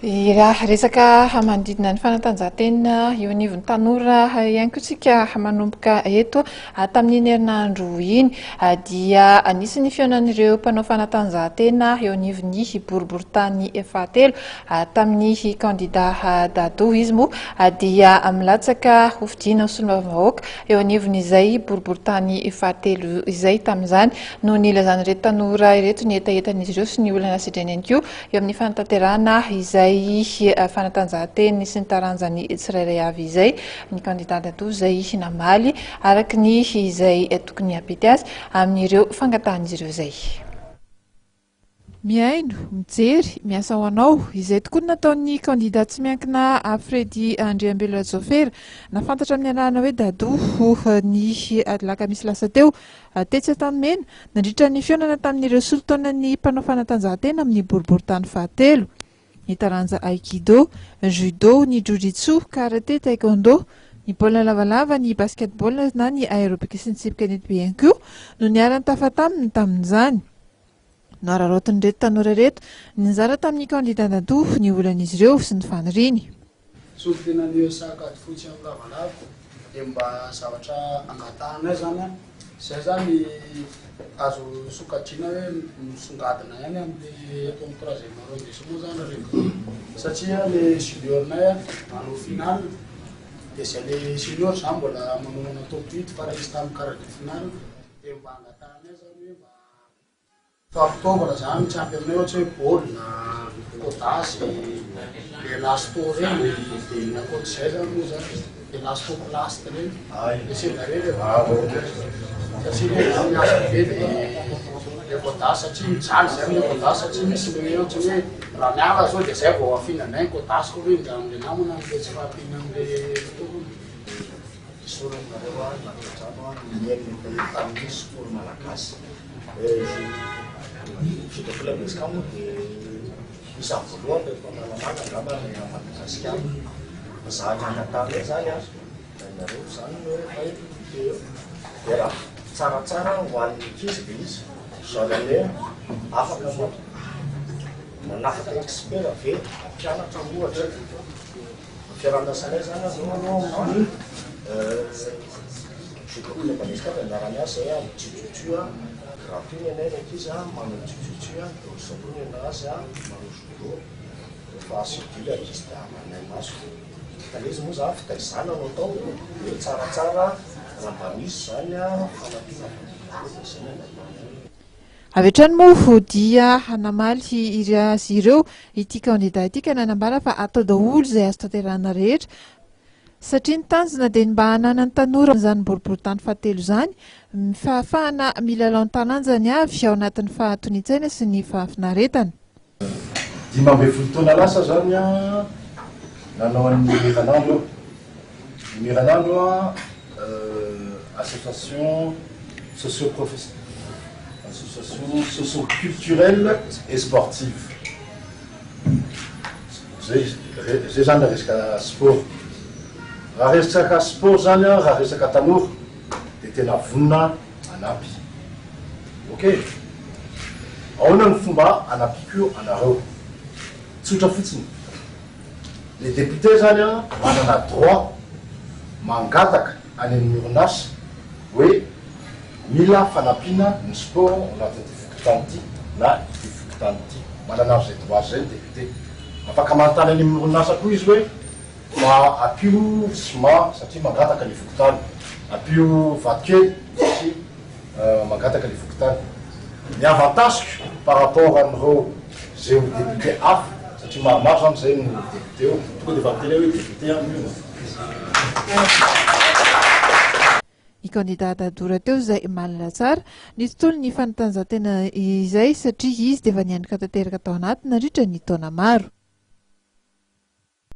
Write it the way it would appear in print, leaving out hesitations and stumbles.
Raha resaka manodidina ny fanatanjahantena eo anivon'ny tanora ihany koa tsika manomboka eto tamin'iny herinandro iny dia anisan'ny fihaonan'ireo mpanao fanatanjahantena eo anivon'ny boriboritany fahatelo tamin'ny kandida Dado izy moa dia milatsaka hofidiana solombavam-bahoaka eo anivon'izay boriboritany fahatelo izay tamin'izany no nilazan'ireto tanora ireto ny etaetan'izy ireo sy ny olana sidrany ihany koa eo amin'ny fanatanterahana izay fanatanjahantena sy ny taranjany tsirairay avy izay ny kandida Dado izay namaly araka ny izay tokony hampety azy amin'ireo fangatan'izy ireo izay. Miaino, mijery, miasa ho anao izay tokoa nataon'ny kandida tsy miankina Fredy Andriambelo-Rajoelina nafantatra amin'ny anarana hoe Dado ny alakamisy lasa teo tetsy Antanimena nandritra ny fihaonana tamin'ireo solitaonan'ny mpanao fanatanjahantena amin'ny boriboritany fahatelo. Ny taranja aikido, judo, ny jiu-jitsu, karaté, taekwondo, ny baolina lavalava, ny basketball na ny aérobika sy ny tsipika nety be ihany koa no niarany tafataminy tamin'izany. Nararaotin'ireto tanora reto nizara tamin'ny kandida Dado ny olan'izy ireo sy ny faniriany. Solitena ny sakady fotsy amin'ny lavalava dia mba zavatra angatahana zany izay zany azo sokajiana hoe misongadina ihany amin'ny atao amin'ny troisième arrondissement zany rehefa satria le juniornay manao final dia izay le senior zany mbola manomana top 8 fa raha izy tamin'ny quart de finale dia mba angatahana zany hoe mba fampitaovana zany tsy ampy aminay ohatra hoe baolina kodasy le lasport reny dia nakoatr'izay zany moa zany dia lasport plaste reny dia sedareny satria miasa be le kodasy satria mijaly zay le kodasy satria misy le ohatra hoe raha miala zao dia zay vao afihinanay ny kodasy koa hoe amile namana amile tsy fahampihana amile fitaovana. Soranareo a napetrano a miaina tamin'ny sport malagasy fitako labesika moa dia isa voalohany le fanalamana angamba ny Madagasikara zany angatahana zany a nareo zany hoe fahiteo dia raha tsaratsara ho an'ny ankizy dia izy zany afaka manafaka expert ave mpianatra ohatra fiarahan-dasanay zany alohanao amin'ny judoko lebanesika dia anarany azy zay a jiu-jitsu a gratuit anay ny ankizy a manao jiu-jitsu a dia osabony anazy a manao judo rehefa asidily ankizy dia amanay maso ka le izy moa zany fitaizana no atao hoe tsaratsara raha mba misy zany a fanampina avy hatrany moa dia namaly azy ireo ity kandida ity ka nanambara fa atao daholo izay azo tanterahana rehetra satria ny tanjona dia mba hananany tanora izany boriboritany fahatelo izany fahafahana milalao ny talanjany avy ao anatin'ny fahatonisaina sy ny fahafinaretana. 15 taona lasa zany a nanao an'ny herinandro ny herinandro a association socio-culturelle et sportive zay zany raha resaka sport raha resaka sport zany a raha resaka tanora dia tena vonina anampy ok ahoana ny fomba anampiko anareo tsotra fotsiny le député zany a manana droit mangataka any amin'ny orinasa hoe mila fanampiana ny sport anatin'ity fokotany ity na ity fokotany ity manana zay droit zay ny député afaka manontany any amin'ny orinasa koa izy hoe ma apio sima satria mangataka ny fokotany apio vatkely sy mangataka ny fokotany ny avantasiko par rapport amin'ireo zay député hafa satria maromaro zany zay ny député eo tonga dia vateny hoe député amio. Ny kandida Dado teo izay malina tsara ny tontolo ny fanatanjahantena izay satria izy dia efa nianika tanteraka tao anaty nandritra ny taona maro.